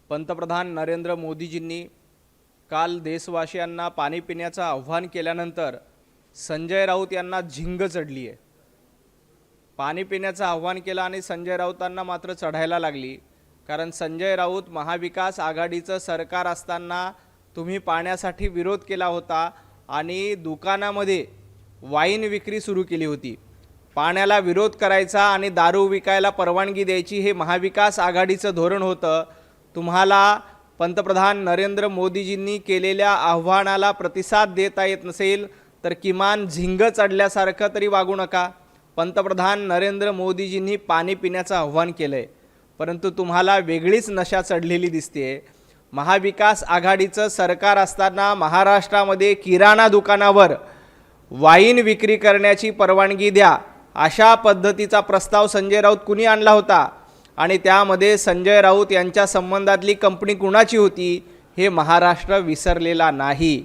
पंतप्रधान नरेंद्र मोदीजींनी काल देशवासियांना पाणी पिण्याचं आव्हान केल्यानंतर संजय राऊत यांना झिंग चढली आहे। पाणी पिण्याचं आव्हान केलं आणि संजय राऊतांना मात्र चढायला लागली, कारण संजय राऊत महाविकास आघाडीचं सरकार असताना तुम्ही पाण्यासाठी विरोध केला होता आणि दुकानामध्ये वाईन विक्री सुरू केली होती। पाण्याला विरोध करायचा आणि दारू विकायला परवानगी द्यायची हे महाविकास आघाडीचं धोरण होतं। तुम्हाला पंतप्रधान नरेंद्र मोदीजींनी केलेल्या आव्हानाला प्रतिसाद देता येत नसेल तर किमान झिंग चढल्यासारखं तरी वागू नका। पंतप्रधान नरेंद्र मोदीजींनी पाणी पिण्याचं आव्हान केलंय, परंतु तुम्हाला वेगळीच नशा चढलेली दिसते। महाविकास आघाडीचं सरकार असताना महाराष्ट्रामध्ये किराणा दुकानावर वाईन विक्री करण्याची परवानगी द्या अशा पद्धतीचा प्रस्ताव संजय राऊत कुणी आणला होता आणि त्यामध्ये संजय राऊत यांच्या संबंधातली कंपनी कुणाची होती हे महाराष्ट्र विसरलेला नाही।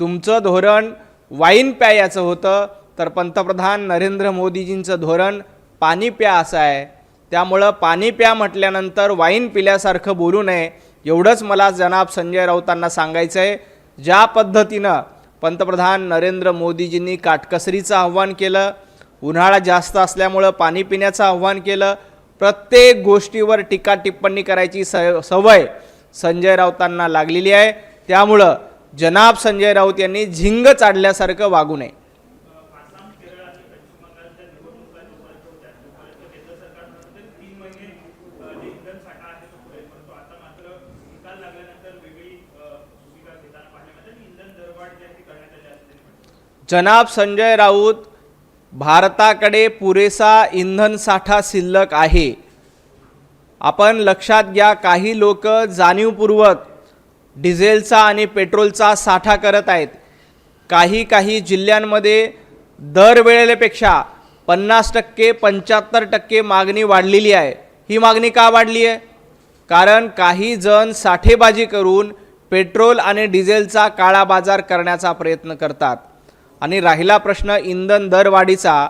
तुमचं धोरण वाईन प्यायचं होतं, तर पंतप्रधान नरेंद्र मोदीजींचं धोरण पाणी प्या असं आहे। त्यामुळं पाणी प्या म्हटल्यानंतर वाईन पिल्यासारखं बोलू नये, एवढंच मला जनाब संजय राऊतांना सांगायचं आहे। ज्या पद्धतीनं पंतप्रधान नरेंद्र मोदीजींनी काटकसरीचं आव्हान केलं, उन्हाळा जास्त असल्यामुळं पाणी पिण्याचं आव्हान केलं, प्रत्येक गोष्टीवर टीका टिप्पणी करायची सवय संजय राऊतांना लागलेली आहे। त्यामुळं जनाब संजय राऊत यांनी झिंग चाडल्यासारखं वागू नये। जनाब संजय राऊत, भारताकडे पुरेसा इंधन साठा शिल्लक आहे। आपण लक्षात घ्या, काही लोक जाणीवपूर्वक डिझेलचा आणि पेट्रोलचा साठा करत आहेत। काही जिल्ह्यांमध्ये दरवेळेपेक्षा 50% 75% मागणी वाढलेली आहे। ही मागणी का वाढली आहे? कारण काही जण साठेबाजी करून पेट्रोल आणि डिझेलचा काळा बाजार करण्याचा प्रयत्न करतात। आणि राहिला प्रश्न इंधन दरवाढीचा,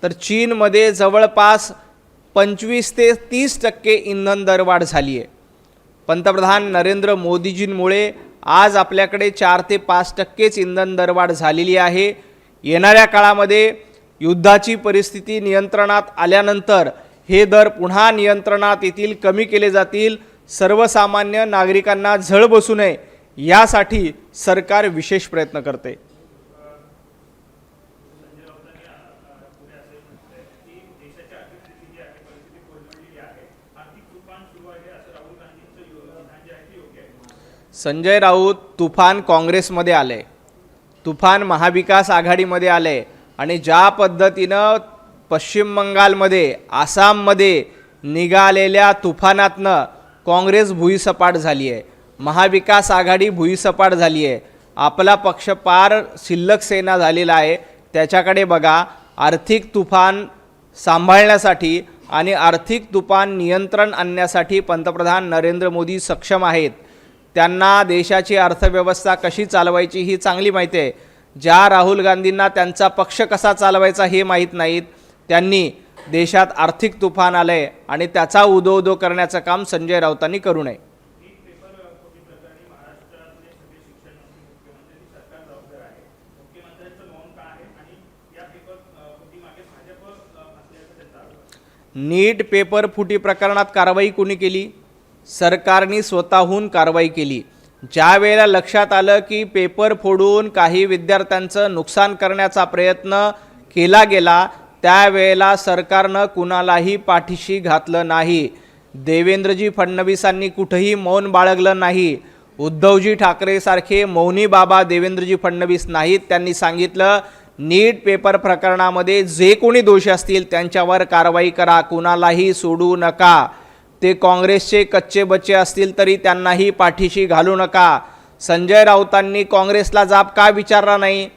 तर चीनमध्ये जवळपास 25 ते 30% इंधन दरवाढ झाली आहे। पंतप्रधान नरेंद्र मोदीजींमुळे आज आपल्याकडे 4 ते 5% इंधन दरवाढ झालेली आहे। येणाऱ्या काळामध्ये युद्धाची परिस्थिती नियंत्रणात आल्यानंतर हे दर पुन्हा नियंत्रणात येतील, कमी केले जातील। सर्वसामान्य नागरिकांना झळ बसू नये यासाठी सरकार विशेष प्रयत्न करते। संजय राऊत, तुफान काँग्रेसमध्ये आले, तुफान महाविकास आघाडीमध्ये आले आणि ज्या पद्धतीनं पश्चिम बंगालमध्ये, आसाममध्ये निघालेल्या तुफानातनं काँग्रेस भुईसपाट झाली आहे, महाविकास आघाडी भुईसपाट झाली आहे। आपला पक्ष पार शिल्लक सेना झालेला आहे। त्याच्याकडे बघा, आर्थिक तुफान सांभाळण्यासाठी आणि आर्थिक तुफान नियंत्रण आणण्यासाठी पंतप्रधान नरेंद्र मोदी सक्षम आहेत। त्यांना देशाची अर्थव्यवस्था कशी चालवायची ही चांगली माहिती आहे। ज्या राहुल गांधींना त्यांचा पक्ष कसा चालवायचा हे माहीत नाहीत, त्यांनी देशात आर्थिक तुफान आलंय आणि त्याचा उदो करण्याचं काम संजय राऊतांनी करू नये। नीट पेपर फुटी प्रकरणात कारवाई कोणी केली? सरकारने स्वतःहून कारवाई केली। ज्या वेळेला लक्षात आलं की पेपर फोडून काही विद्यार्थ्यांचं नुकसान करण्याचा प्रयत्न केला गेला, त्यावेळेला सरकारनं कुणालाही पाठीशी घातलं नाही। देवेंद्रजी फडणवीसांनी कुठेही मौन बाळगलं नाही। उद्धवजी ठाकरे सारखे मौनी बाबा देवेंद्रजी फडणवीस नाहीत। त्यांनी सांगितलं, नीट पेपर प्रकरणामध्ये जे कोणी दोषी असतील त्यांच्यावर कारवाई करा, कुणालाही सोडू नका। ते काँग्रेसचे कच्चे बच्चे असतील तरी त्यांनाही पाठीशी घालू नका। संजय राऊतांनी काँग्रेसला जाब का विचारला नाही?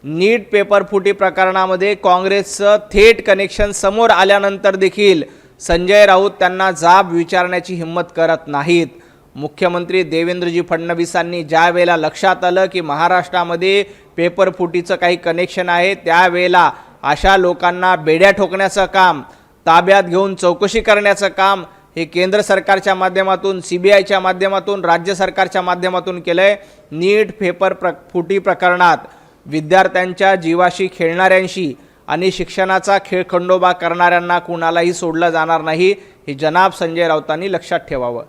नीट पेपर फुटी प्रकरणामध्ये काँग्रेसचं थेट कनेक्शन समोर आल्यानंतर देखील संजय राऊत त्यांना जाब विचारण्याची हिम्मत करत नाहीत। मुख्यमंत्री देवेंद्रजी फडणवीसांनी ज्या वेळेला लक्षात आलं की महाराष्ट्रामध्ये पेपर फुटीचं काही कनेक्शन आहे, त्यावेळेला अशा लोकांना बेड्या ठोकण्याचं काम, ताब्यात घेऊन चौकशी करण्याचं काम हे केंद्र सरकारच्या माध्यमातून, CBIच्या माध्यमातून, राज्य सरकारच्या माध्यमातून केलं आहे। नीट पेपर फुटी प्रकरणात विद्यार्थ्यांच्या जीवाशी खेळणाऱ्यांशी आणि शिक्षणाचा खेळखंडोबा करणाऱ्यांना कुणालाही सोडलं जाणार नाही, हे जनाब संजय राऊतांनी लक्षात ठेवावं।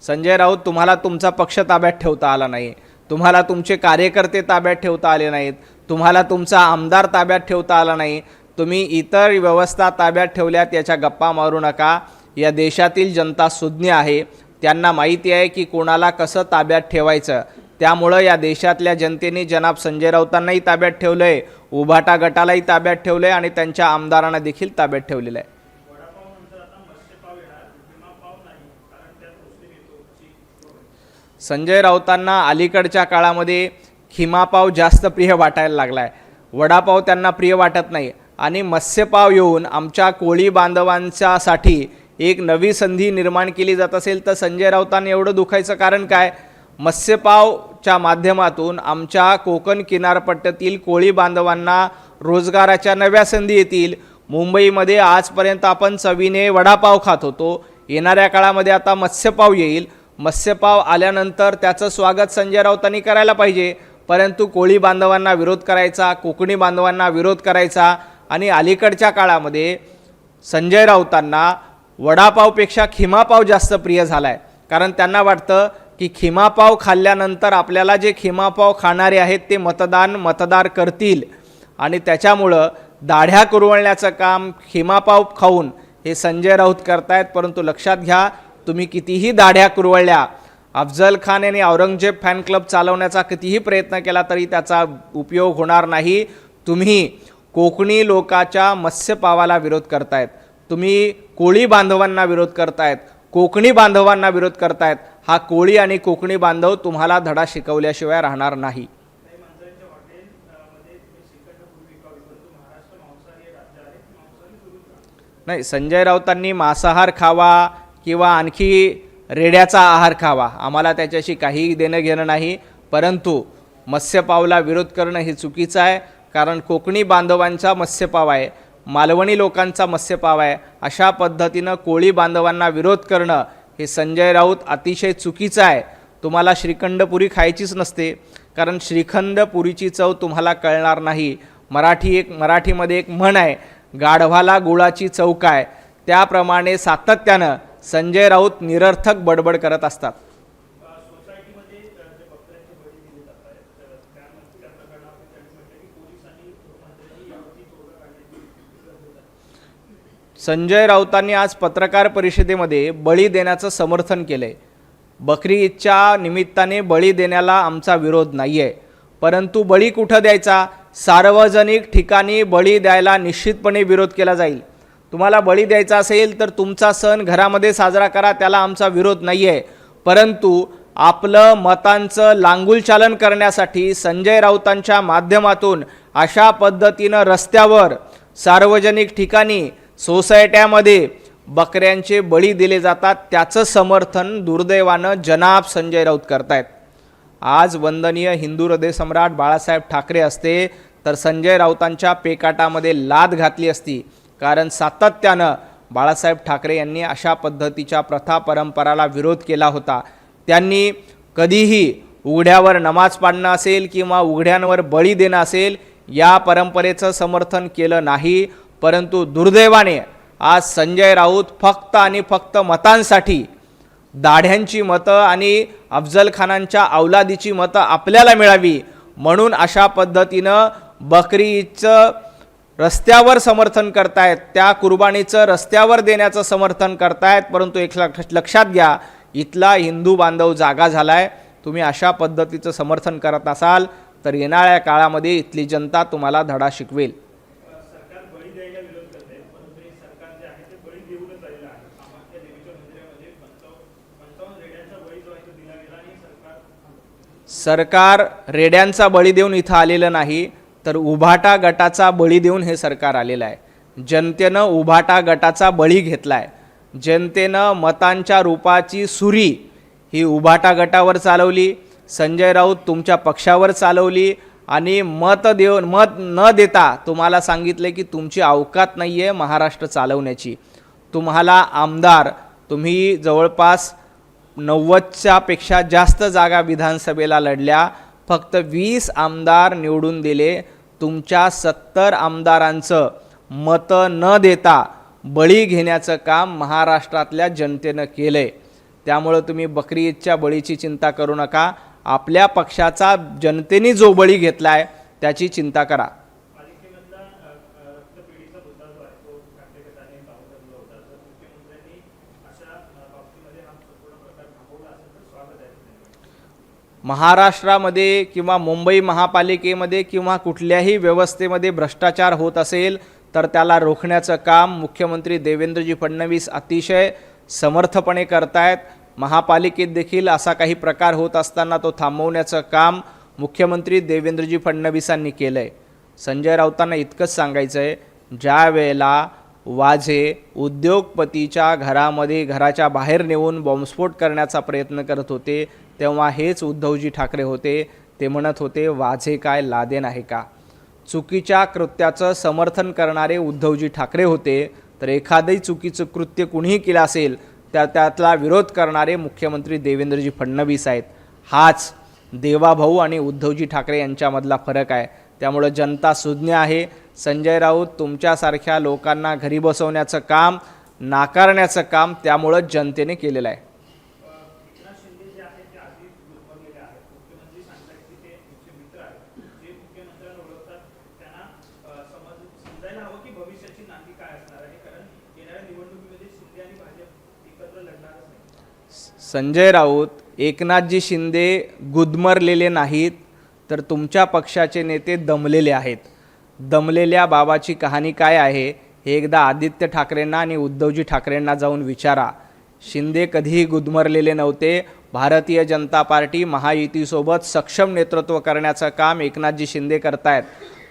संजय राऊत, तुम्हाला तुमचा पक्ष ताब्यात ठेवता आला नाही, तुम्हाला तुमचे कार्यकर्ते ताब्यात ठेवता आले नाहीत, तुम्हाला तुमचा आमदार ताब्यात ठेवता आला नाही, तुम्ही इतर व्यवस्था ताब्यात ठेवल्यात याच्या गप्पा मारू नका। या देशातील जनता सुज्ञ आहे, त्यांना माहिती आहे की कोणाला कसं ताब्यात ठेवायचं। त्यामुळं या देशातल्या जनतेने जनाब संजय राऊतांनाही ताब्यात ठेवलं आहे, उभाटा गटालाही ताब्यात ठेवलं आहे आणि त्यांच्या आमदारांना देखील ताब्यात ठेवलेलं आहे। संजय राऊतांना अलीकडच्या काळामध्ये खिमापाव जास्त प्रिय वाटायला लागला आहे, वडापाव त्यांना प्रिय वाटत नाही आणि मत्स्यपाव येऊन आमच्या कोळी बांधवांच्यासाठी एक नवी संधी निर्माण केली जात असेल तर संजय राऊतांनी एवढं दुखायचं कारण काय? मत्स्यपावच्या माध्यमातून आमच्या कोकण किनारपट्ट्यातील कोळी बांधवांना रोजगाराच्या नव्या संधी येतील। मुंबईमध्ये आजपर्यंत आपण चवीने वडापाव खात होतो, येणाऱ्या काळामध्ये आता मत्स्यपाव येईल। मत्स्यपाव आल्यानंतर त्याचं स्वागत संजय राऊतांनी करायला पाहिजे, परंतु कोळी बांधवांना विरोध करायचा, कोकणी बांधवांना विरोध करायचा आणि अलीकडच्या काळामध्ये संजय राऊतांना वडापावपेक्षा खिमापाव जास्त प्रिय झाला आहे। कारण त्यांना वाटतं की खिमापाव खाल्ल्यानंतर आपल्याला जे खिमापाव खाणारे आहेत ते मतदार करतील आणि त्याच्यामुळं दाढ्या कुरवळण्याचं काम खिमापाव खाऊन हे संजय राऊत करतायत। परंतु लक्षात घ्या, तुम्ही कितीही दाढ्या कुरवळल्या, अफजल खान यांनी औरंगजेब फॅन क्लब चालवण्याचा कितीही प्रयत्न केला तरी त्याचा उपयोग होणार नाही। तुम्ही कोकणी लोकाच्या मत्स्यपावाला विरोध करतायत, तुम्ही कोळी बांधवांना विरोध करतायत, कोकणी बांधवांना विरोध करतायत। हा कोळी आणि कोकणी बांधव तुम्हाला धडा शिकवल्याशिवाय राहणार नाही। नाही, संजय राऊतांनी मांसाहार खावा किंवा आणखी रेड्याचा आहार खावा, आम्हाला त्याच्याशी काही देणं घेणं नाही, परंतु मत्स्यपावला विरोध करणं हे चुकीचं आहे। कारण कोकणी बांधवांचा मत्स्यपाव आहे, मालवणी लोकांचा मत्स्यपाव आहे, अशा पद्धतीनं कोळी बांधवांना विरोध करणं हे संजय राऊत अतिशय चुकीचं आहे। तुम्हाला श्रीखंडपुरी खायचीच नसते, कारण श्रीखंडपुरीची चव तुम्हाला कळणार नाही। मराठीमध्ये एक म्हण आहे, गाढवाला गुळाची चव काय, त्याप्रमाणे सातत्यानं संजय राऊत निरर्थक बडबड करत असतात। संजय राऊतांनी आज पत्रकार परिषदेमध्ये बळी देण्याचं समर्थन केलंय। बकरी ईदच्या निमित्ताने बळी देण्याला आमचा विरोध नाही आहे, परंतु बळी कुठं द्यायचा? सार्वजनिक ठिकाणी बळी द्यायला निश्चितपणे विरोध केला जाईल। तुम्हाला बळी द्यायचा असेल तर तुमचा सण घरामध्ये साजरा करा, त्याला आमचा विरोध नाही आहे, परंतु आपलं मतांचं लांगुलचालन करण्यासाठी संजय राऊतांच्या माध्यमातून अशा पद्धतीनं रस्त्यावर, सार्वजनिक ठिकाणी, सोसायट्यामध्ये बकऱ्यांचे बळी दिले जातात, त्याचं समर्थन दुर्दैवानं जनाब संजय राऊत करतायत। आज वंदनीय हिंदू हृदय सम्राट बाळासाहेब ठाकरे असते तर संजय राऊतांच्या पेकाटामध्ये लाद घातली असती, कारण सातत्यानं बाळासाहेब ठाकरे यांनी अशा पद्धतीच्या प्रथा परंपराला विरोध केला होता। त्यांनी कधीही उघड्यावर नमाज पाडणं असेल किंवा उघड्यांवर बळी देणं असेल या परंपरेचं समर्थन केलं नाही, परंतु दुर्दैवाने आज संजय राऊत फक्त आणि फक्त मतांसाठी, दाढ्यांची मतं आणि अफजल खानांच्या औलादीची मतं आपल्याला मिळावी म्हणून अशा पद्धतीनं बकरी ईदचं रस्त्यावर समर्थन करतायत, त्या कुर्बानीचं रस्त्यावर देण्याचं समर्थन करतायत। परंतु एक लक्षात घ्या, इथला हिंदू बांधव जागा झालाय। तुम्ही अशा पद्धतीचं समर्थन करत असाल तर येणाऱ्या काळामध्ये इथली जनता तुम्हाला धडा शिकवेल। सरकार रेड्यांचा बळी देऊन इथं आलेलं नाही, तर उभाटा गटाचा बळी देऊन हे सरकार आलेलं आहे। जनतेनं उभाटा गटाचा बळी घेतलाय, जनतेनं मतांच्या रूपाची सुरी ही उभाटा गटावर चालवली, संजय राऊत तुमच्या पक्षावर चालवली आणि मत न देता तुम्हाला सांगितले की तुमची अवकात नाही आहे महाराष्ट्र चालवण्याची. तुम्हाला आमदार तुम्ही जवळपास 90च्या पेक्षा जास्त जागा विधानसभेला लढल्या, फक्त 20 आमदार निवडून दिले. तुमच्या 70 आमदारांचं मतं न देता बळी घेण्याचं काम महाराष्ट्रातल्या जनतेनं केलंय. त्यामुळं तुम्ही बकरी ईदच्या बळीची चिंता करू नका. आपल्या पक्षाचा जनतेने जो बळी घेतलाय त्याची चिंता करा. महाराष्ट्रामध्ये किंवा मुंबई महापालिकेमध्ये किंवा कुठल्याही व्यवस्थेमध्ये भ्रष्टाचार होत असेल तर त्याला रोखण्याचं काम मुख्यमंत्री देवेंद्रजी फडणवीस अतिशय समर्थपणे करतायत. महापालिकेत देखील असा काही प्रकार होत असताना तो थांबवण्याचं काम मुख्यमंत्री देवेंद्रजी फडणवीसांनी केलं आहे. संजय राऊतांना इतकंच सांगायचं आहे, ज्या वेळेला वाझे उद्योगपतीच्या घराच्या बाहेर नेऊन बॉम्बस्फोट करण्याचा प्रयत्न करत होते तेव्हा हेच उद्धवजी ठाकरे होते. ते म्हणत होते वाझे काय लादेन आहे का. चुकीच्या कृत्याचं समर्थन करणारे उद्धवजी ठाकरे होते. तर एखादंही चुकीचं कृत्य कुणीही केलं असेल तर त्यातला विरोध करणारे मुख्यमंत्री देवेंद्रजी फडणवीस आहेत. हाच देवाभाऊ आणि उद्धवजी ठाकरे यांच्यामधला फरक आहे. त्यामुळं जनता सुज्ञ आहे. संजय राऊत तुमच्यासारख्या लोकांना घरी बसवण्याचं काम, नाकारण्याचं काम त्यामुळं जनतेने केलेलं आहे. संजय राऊत, एकनाथजी शिंदे गुदमरलेले नाहीत तर तुमच्या पक्षाचे नेते दमलेले आहेत. दमलेल्या बाबाची कहाणी काय आहे हे एकदा आदित्य ठाकरेंना आणि उद्धवजी ठाकरेंना जाऊन विचारा. शिंदे कधीही गुदमरलेले नव्हते. भारतीय जनता पार्टी महायुतीसोबत सक्षम नेतृत्व करण्याचं काम एकनाथजी शिंदे करतायत.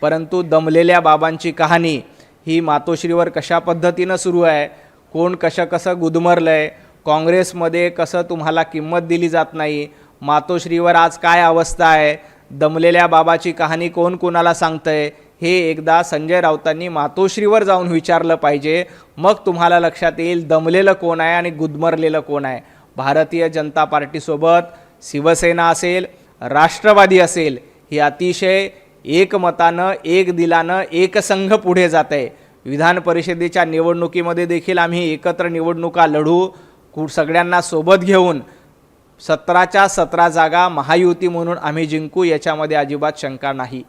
परंतु दमलेल्या बाबांची कहाणी ही मातोश्रीवर कशा पद्धतीनं सुरू आहे, कोण कसं गुदमरलं आहे, काँग्रेसमध्ये कसं तुम्हाला किंमत दिली जात नाही, मातोश्रीवर आज काय अवस्था आहे, दमलेल्या बाबाची कहाणी कोण कोणाला सांगतंय हे एकदा संजय राऊतांनी मातोश्रीवर जाऊन विचारलं पाहिजे. मग तुम्हाला लक्षात येईल दमलेलं कोण आहे आणि गुदमरलेलं कोण आहे. भारतीय जनता पार्टीसोबत शिवसेना असेल, राष्ट्रवादी असेल, ही अतिशय एकमतानं एक दिलानं एकसंघ पुढे जात आहे. विधान परिषदेच्या निवडणुकीमध्ये देखील आम्ही एकत्र निवडणुका लढू, सगळ्यांना सोबत घेऊन 17च्या 17 जागा महायुती म्हणून आम्ही जिंकू, याच्यामध्ये अजिबात शंका नाही.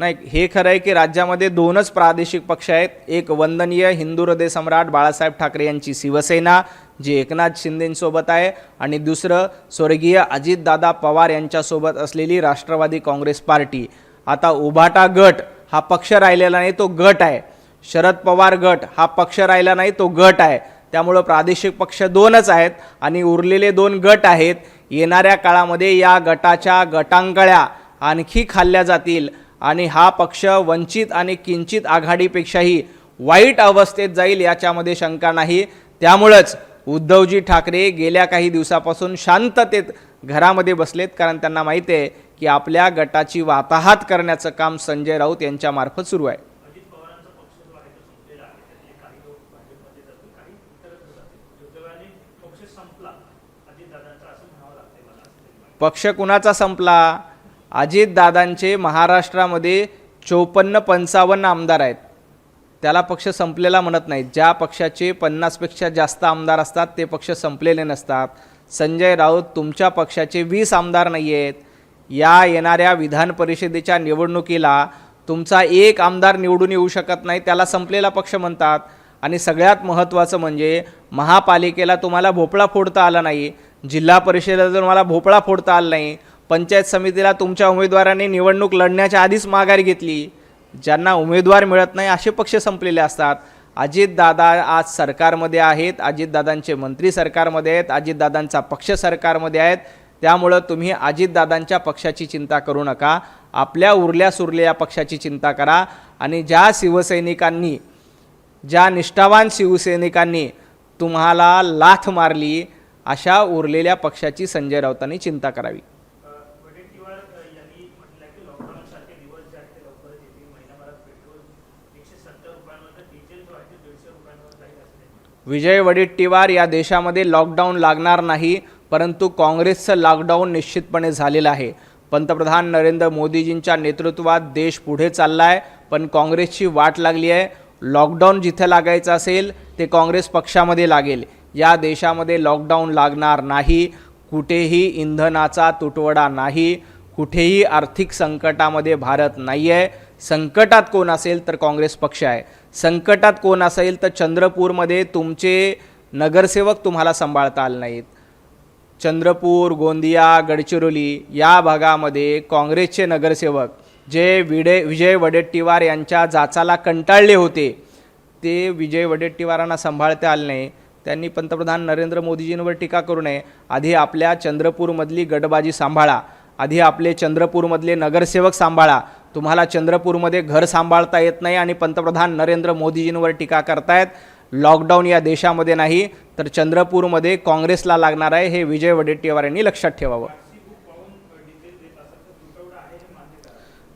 नाही, हे खरं आहे की राज्यामध्ये 2च प्रादेशिक पक्ष आहेत. एक वंदनीय हिंदू हृदय सम्राट बाळासाहेब ठाकरे यांची शिवसेना जी एकनाथ शिंदेंसोबत आहे, आणि दुसरं स्वर्गीय अजितदादा पवार यांच्यासोबत असलेली राष्ट्रवादी काँग्रेस पार्टी. आता उभाटा गट हा पक्ष राहिलेला नाही, तो गट आहे. शरद पवार गट हा पक्ष राहिला नाही, तो गट आहे. त्यामुळं प्रादेशिक पक्ष 2च आहेत आणि उरलेले 2 गट आहेत. येणाऱ्या काळामध्ये या गटाच्या गटांगळ्या आणखी खाल्ल्या जातील आणि हा पक्ष वंचित आणि किंचित आघाडीपेक्षाही वाईट अवस्थेत जाईल, याच्यामध्ये शंका नाही. त्यामुळंच उद्धवजी ठाकरे गेल्या काही दिवसापासून शांततेत घरामध्ये बसलेत, कारण त्यांना माहिती आहे की आपल्या गटाची वाताहत करण्याचं काम संजय राऊत यांच्यामार्फत सुरू आहे. पक्ष कुणाचा संपला? अजितदादांचे महाराष्ट्रामध्ये 54-55 आमदार आहेत. त्याला पक्ष संपलेला म्हणत नाहीत. ज्या पक्षाचे 50पेक्षा जास्त आमदार असतात ते पक्ष संपलेले नसतात. संजय राऊत तुमच्या पक्षाचे 20 आमदार नाही आहेत. या येणाऱ्या विधान परिषदेच्या निवडणुकीला तुमचा एक आमदार निवडून येऊ शकत नाही, त्याला संपलेला पक्ष म्हणतात. आणि सगळ्यात महत्त्वाचं म्हणजे महापालिकेला तुम्हाला भोपळा फोडता आला नाही, जिल्हा परिषदेला तुम्हाला भोपळा फोडता आला नाही, पंचायत समितीला तुमच्या उमेदवारांनी निवडणूक लढण्याच्या आधीच माघार घेतली. ज्यांना उमेदवार मिळत नाही असे पक्ष संपलेले असतात. अजितदादा आज सरकारमध्ये आहेत, अजितदादांचे मंत्री सरकारमध्ये आहेत, अजितदादांचा पक्ष सरकारमध्ये आहेत. त्यामुळं तुम्ही अजितदादांच्या पक्षाची चिंता करू नका, आपल्या उरल्या सुरलेल्या पक्षाची चिंता करा. आणि ज्या शिवसैनिकांनी, ज्या निष्ठावान शिवसैनिकांनी तुम्हाला लाथ मारली, अशा उरलेल्या पक्षाची संजय राऊतांनी चिंता करावी. वडेट्टीवार यांनी म्हटलं की लॉकडाऊन सारखे दिवस जे आहेत ते लवकरच येतील. महिनाभरात पेट्रोल 170 रुपयांवर तर डिझेल जो आहे ते 150 रुपयांवर जाईल असं. विजय वडेट्टीवार, या देशामध्ये लॉकडाऊन लागणार नाही, परंतु काँग्रेसचं लॉकडाऊन निश्चितपणे झालेलं आहे. पंतप्रधान नरेंद्र मोदीजींच्या नेतृत्वात देश पुढे चालला आहे, पण काँग्रेसची वाट लागली आहे. लॉकडाऊन जिथे लागायचं असेल ते काँग्रेस पक्षामध्ये लागेल. या देशामध्ये लॉकडाऊन लागणार नाही. कुठेही इंधनाचा तुटवडा नाही, कुठेही आर्थिक संकटामध्ये भारत नाही आहे. संकटात कोण असेल तर काँग्रेस पक्ष आहे. संकटात कोण असेल तर चंद्रपूरमध्ये तुमचे नगरसेवक तुम्हाला सांभाळता आले नाहीत. चंद्रपूर, गोंदिया, गडचिरोली या भागामध्ये काँग्रेसचे नगरसेवक जे विजय वडेट्टीवार यांच्या जाचाला कंटाळले होते, ते विजय वडेट्टीवारांना सांभाळता आले नाही. त्यांनी पंतप्रधान नरेंद्र मोदीजींवर टीका करू नये. आधी आपल्या चंद्रपूरमधली गटबाजी सांभाळा, आधी आपले चंद्रपूरमधले नगरसेवक सांभाळा. तुम्हाला चंद्रपूरमध्ये घर सांभाळता येत नाही आणि पंतप्रधान नरेंद्र मोदीजींवर टीका करतायत. लॉकडाऊन या देशामध्ये नाही तर चंद्रपूरमध्ये काँग्रेसला लागणार आहे, हे विजय वडेट्टीवार यांनी लक्षात ठेवावं.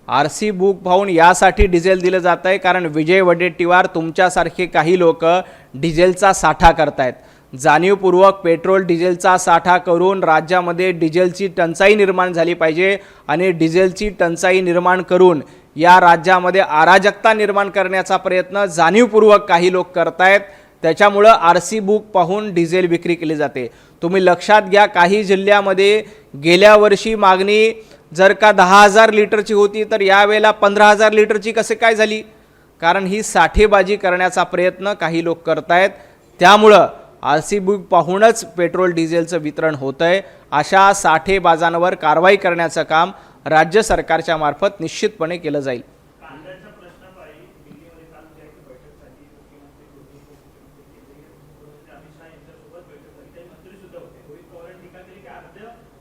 आरसी बुक पाहून यासाठी डिझेल दिलं जात आहे कारण विजय वडेट्टीवार तुमच्यासारखे काही लोक डिझेलचा साठा करतायत. जाणीवपूर्वक पेट्रोल डिझेलचा साठा करून राज्यामध्ये डिझेलची टंचाई निर्माण झाली पाहिजे आणि डिझेलची टंचाई निर्माण करून या राज्यामध्ये अराजकता निर्माण करण्याचा प्रयत्न जाणीवपूर्वक काही लोक करतायत. त्याच्यामुळं आरसी बुक पाहून डिझेल विक्री केली जाते. तुम्ही लक्षात घ्या, काही जिल्ह्यामध्ये गेल्या वर्षी मागणी जर का 10,000 लिटरची होती तर यावेळेला 15,000 लिटरची कसे काय झाली? कारण ही साठेबाजी करण्याचा प्रयत्न काही लोक करतायत. त्यामुळं आरसी बुक पाहूनच पेट्रोल डिझेलचं वितरण होतं आहे. अशा साठेबाजांवर कारवाई करण्याचं काम राज्य सरकारच्या मार्फत निश्चितपणे केलं जाईल. कांद्याचा प्रश्न पाहिजे. दिल्लीमध्ये काल जी आहे बैठक झाली, मुख्यमंत्री अमित शहा यांच्यासोबत बैठक झाली, काही मंत्री सुद्धा होते. रोहित पवारांनी टीका केली की अर्ध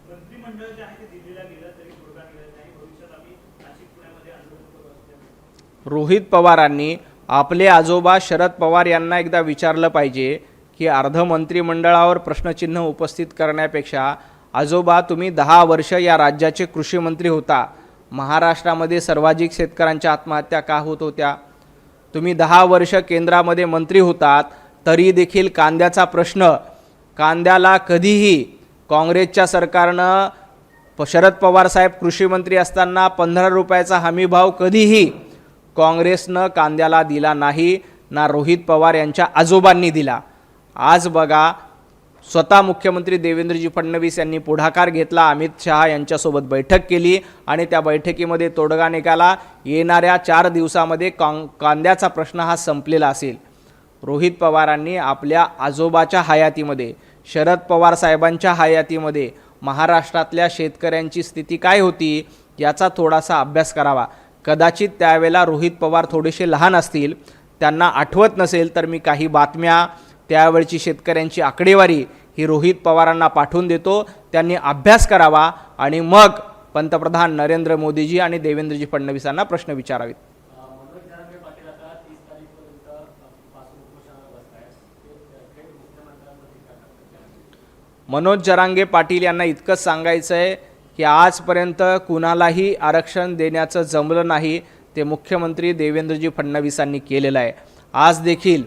मंत्रिमंडळ जे आहे ते दिल्लीला गेलं तरी तोडगा निघत नाही. भविष्यात आम्ही नाशिक पुण्यामध्ये आंदोलन करू. रोहित पवारांनी आपले आजोबा शरद पवार यांना एकदा विचारलं पाहिजे की अर्ध मंत्रिमंडळावर प्रश्नचिन्ह उपस्थित करण्यापेक्षा, आजोबा तुम्ही 10 वर्ष या राज्याचे कृषी मंत्री होता, महाराष्ट्रामध्ये सर्वाधिक शेतकऱ्यांच्या आत्महत्या का होत होत्या? तुम्ही 10 वर्ष केंद्रामध्ये मंत्री होतात, तरी देखील कांद्याचा प्रश्न, कांद्याला कधीही काँग्रेसच्या सरकारनं शरद पवार साहेब कृषी मंत्री असताना 15 रुपयाचा हमीभाव कधीही काँग्रेसनं कांद्याला दिला नाही, ना रोहित पवार यांच्या आजोबांनी दिला. आज बघा, स्वतः मुख्यमंत्री देवेंद्रजी फडणवीस यांनी पुढाकार घेतला, अमित शहा यांच्यासोबत बैठक केली आणि त्या बैठकीमध्ये तोडगा निघाला. येणाऱ्या 4 दिवसामध्ये कांद्याचा प्रश्न हा संपलेला असेल. रोहित पवारांनी आपल्या आजोबाच्या हयातीमध्ये, शरद पवार साहेबांच्या हयातीमध्ये महाराष्ट्रातल्या शेतकऱ्यांची स्थिती काय होती याचा थोडासा अभ्यास करावा. कदाचित त्यावेळेला रोहित पवार थोडेसे लहान असतील, त्यांना आठवत नसेल, तर मी काही बातम्या, त्यावेळची शेतकऱ्यांची आकडेवारी ही रोहित पवारांना पाठवून देतो. त्यांनी अभ्यास करावा आणि मग पंतप्रधान नरेंद्र मोदीजी आणि देवेंद्रजी फडणवीसांना प्रश्न विचारावेत. मनोज जरांगे पाटील यांना इतकंच सांगायचं आहे की आजपर्यंत कुणालाही आरक्षण देण्याचं जमलं नाही, ते मुख्यमंत्री देवेंद्रजी फडणवीसांनी केलेलं आहे. आज देखील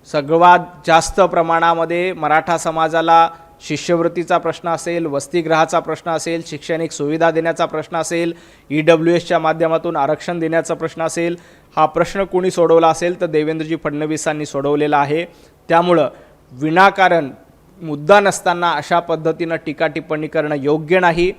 सर्वात जास्त प्रमाणामध्ये मराठा समाजाला शिष्यवृत्तीचा प्रश्न असेल, वसतिगृहाचा प्रश्न असेल, शैक्षणिक सुविधा देण्याचा प्रश्न असेल, EWSच्या माध्यमातून आरक्षण देण्याचा प्रश्न असेल, हा प्रश्न कोणी सोडवला असेल तर देवेंद्रजी फडणवीसांनी सोडवलेला आहे. त्यामुळं विनाकारण मुद्दा नसताना अशा पद्धतीनं टीका टिप्पणी करणं योग्य नाही.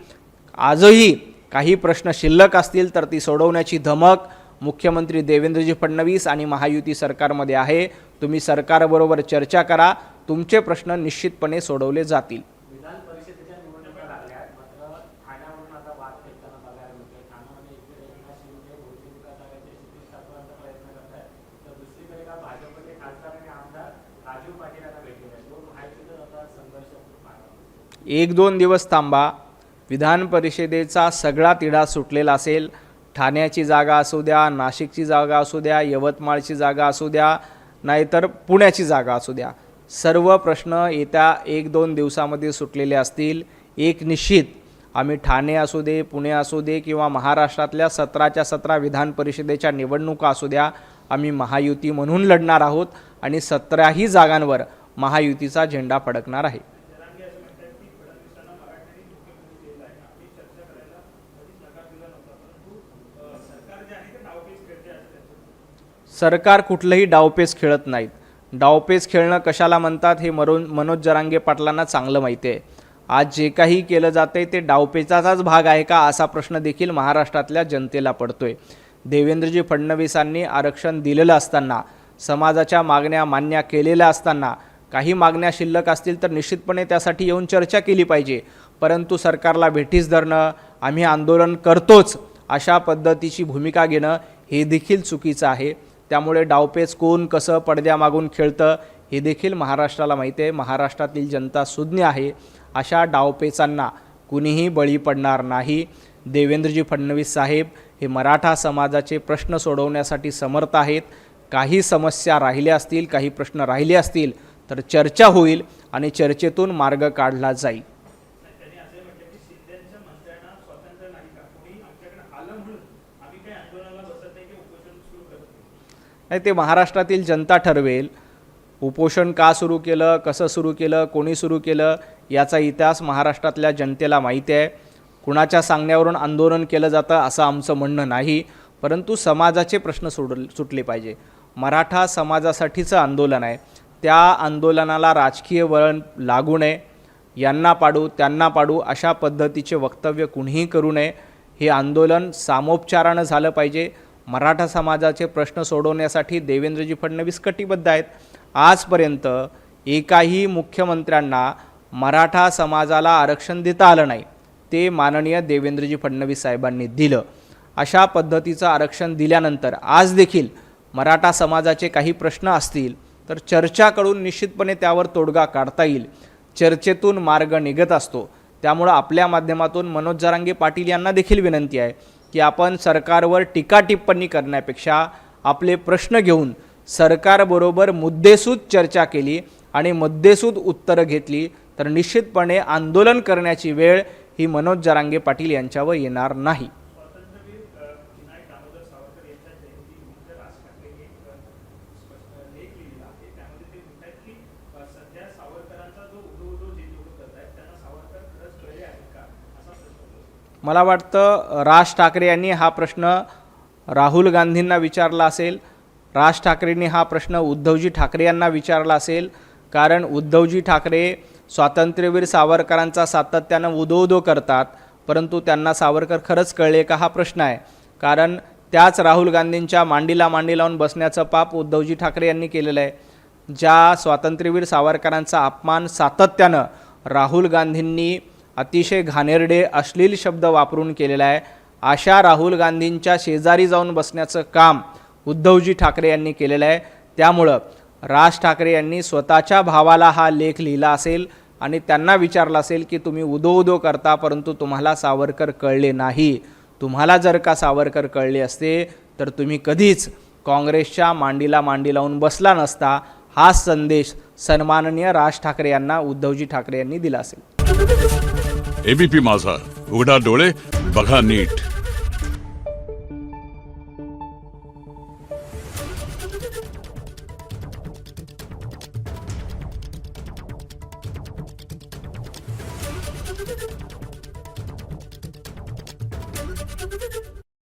आजही काही प्रश्न शिल्लक असतील तर ती सोडवण्याची धमक मुख्यमंत्री देवेंद्रजी फडणवीस आणि महायुती सरकारमध्ये आहे. तुम्ही सरकारबरोबर चर्चा करा, तुमचे प्रश्न निश्चितपणे सोडवले जातील. विधान परिषदेच्या निवडणुका लागल्या, मात्र ठाण्यावरून आता वाद पेटताना बघायला मिळतोय. ठाण्यामध्ये इकडे एकनाथ शिंदे बहुतेक जागेचे स्थिती स्थापनाचा प्रयत्न करतायत, तर दुसरीकडे का भाजपचे खासदार आणि आमदार राजू पाटील यांना भेटले आहेत. दोन महायुतीचा आता संघर्ष पाहायला. 1-2 दिवस थांबा, विधान परिषदेचा सगळा तिढा सुटलेला असेल. ठाण्याची जागा असू द्या, नाशिकची जागा असू द्या, यवतमाळची जागा असू द्या, नाहीतर पुण्याची जागा असू द्या, सर्व प्रश्न येत्या 1-2 दिवसामध्ये सुटलेले असतील. एक निश्चित, आम्ही ठाणे असू दे, पुणे असू दे किंवा महाराष्ट्रातल्या 17च्या 17 विधान परिषदेच्या निवडणुका असू द्या, आम्ही महायुती म्हणून लढणार आहोत आणि 17ही जागांवर महायुतीचा झेंडा फडकणार आहे. जरांगे असं म्हणतात की फडणवीसांना मराठ्यांनी मुख्यमंत्री केला आहे, आपली चर्चा करायला कधीच नकार दिला नव्हता, परंतु सरकार जे आहे ते डावपेच खेळते असं. सरकार कुठलंही डावपेच खेळत नाहीत. डावपेच खेळणं कशाला म्हणतात हे मनोज जरांगे पाटलांना चांगलं माहिती आहे. आज जे काही केलं जातंय ते डावपेचाचाच भाग आहे का असा प्रश्न देखील महाराष्ट्रातल्या जनतेला पडतोय. देवेंद्रजी फडणवीसांनी आरक्षण दिलेलं असताना, समाजाच्या मागण्या मान्य केलेल्या असताना, काही मागण्या शिल्लक असतील तर निश्चितपणे त्यासाठी येऊन चर्चा केली पाहिजे. परंतु सरकारला भेटीस धरणं, आम्ही आंदोलन करतोच अशा पद्धतीची भूमिका घेणं हे देखील चुकीचं आहे. त्यामुळे डावपेच कोण कसं पडद्यामागून खेळतं हे देखील महाराष्ट्राला माहिती आहे. महाराष्ट्रातील जनता सुज्ञ आहे. अशा डावपेचांना कुणीही बळी पडणार नाही. देवेंद्रजी फडणवीस साहेब हे मराठा समाजाचे प्रश्न सोडवण्यासाठी समर्थ आहेत. काही समस्या राहिल्या असतील, काही प्रश्न राहिले असतील तर चर्चा होईल आणि चर्चेतून मार्ग काढला जाईल. त्यांनी असे म्हटले की शिंदेच्या मंत्र्यांना स्वातंत्र्य नाही का, कोणी आमच्याकडे आलं म्हणून आम्ही काही आंदोलनाला बसत नाही की उपोषण सुरू करत नाही. नाही, ते महाराष्ट्रातील जनता ठरवेल. उपोषण का सुरू केलं, कसं सुरू केलं, कोणी सुरू केलं याचा इतिहास महाराष्ट्रातल्या जनतेला माहिती आहे. कुणाच्या सांगण्यावरून आंदोलन केलं जातं असं आमचं म्हणणं नाही, परंतु समाजाचे प्रश्न सुटले पाहिजे. मराठा समाजासाठीचं आंदोलन आहे. त्या आंदोलनाला राजकीय वळण लागू नये. यांना पाडू त्यांना पाडू अशा पद्धतीचे वक्तव्य कुणीही करू नये. हे आंदोलन सामोपचारानं झालं पाहिजे. मराठा समाजाचे प्रश्न सोडवण्यासाठी देवेंद्रजी फडणवीस कटिबद्ध आहेत. आजपर्यंत एकाही मुख्यमंत्र्यांना मराठा समाजाला आरक्षण देता आलं नाही. ते माननीय देवेंद्रजी फडणवीस साहेबांनी दिलं. अशा पद्धतीचं आरक्षण दिल्यानंतर आज देखील मराठा समाजाचे काही प्रश्न असतील तर चर्चा करून निश्चितपणे त्यावर तोडगा काढता येईल. चर्चेतून मार्ग निघत असतो. त्यामुळं आपल्या माध्यमातून मनोज जरांगे पाटील यांना देखील विनंती आहे की आपण सरकारवर टीका टिप्पणी करण्यापेक्षा आपले प्रश्न घेऊन सरकारबरोबर मुद्देसूद चर्चा केली आणि मुद्देसूद उत्तरं घेतली तर निश्चितपणे आंदोलन करण्याची वेळ ही मनोज जरांगे पाटील यांच्यावर येणार नाही. स्वातंत्र्यवीर विनायक दामोदर सावरकर यांच्या जयंतीनिमित्त राज ठाकरेंनी एक लेख लिहिलेला आहे. त्यामध्ये ते म्हणतात की सध्या सावरकरांचा जो उदो जे लोक करत आहेत त्यांना सावरकर खरंच कळले आहेत का असा प्रश्न. मला वाटतं राज ठाकरे यांनी हा प्रश्न राहुल गांधींना विचारला असेल. राज ठाकरेंनी हा प्रश्न उद्धवजी ठाकरे यांना विचारला असेल. कारण उद्धवजी ठाकरे स्वातंत्र्यवीर सावरकरांचा सातत्यानं उदो करतात, परंतु त्यांना सावरकर खरंच कळले का हा प्रश्न आहे. कारण त्याच राहुल गांधींच्या मांडीला मांडी लावून बसण्याचं पाप उद्धवजी ठाकरे यांनी केलेलं आहे. ज्या स्वातंत्र्यवीर सावरकरांचा अपमान सातत्यानं राहुल गांधींनी अतिशय घाणेरडे अश्लील शब्द वापरून केलेला आहे, अशा राहुल गांधींच्या शेजारी जाऊन बसण्याचं काम उद्धवजी ठाकरे यांनी केलेलं आहे. त्यामुळं राज ठाकरे यांनी स्वतःच्या भावाला हा लेख लिहिला असेल आणि त्यांना विचारलं असेल की तुम्ही उदो करता परंतु तुम्हाला सावरकर कळले नाही. तुम्हाला जर का सावरकर कळले असते तर तुम्ही कधीच काँग्रेसच्या मांडीला मांडी लावून बसला नसता. हा संदेश सन्माननीय राज ठाकरे यांना उद्धवजी ठाकरे यांनी दिला असेल. एबीपी माझा, उघडा डोळे बघा नीट.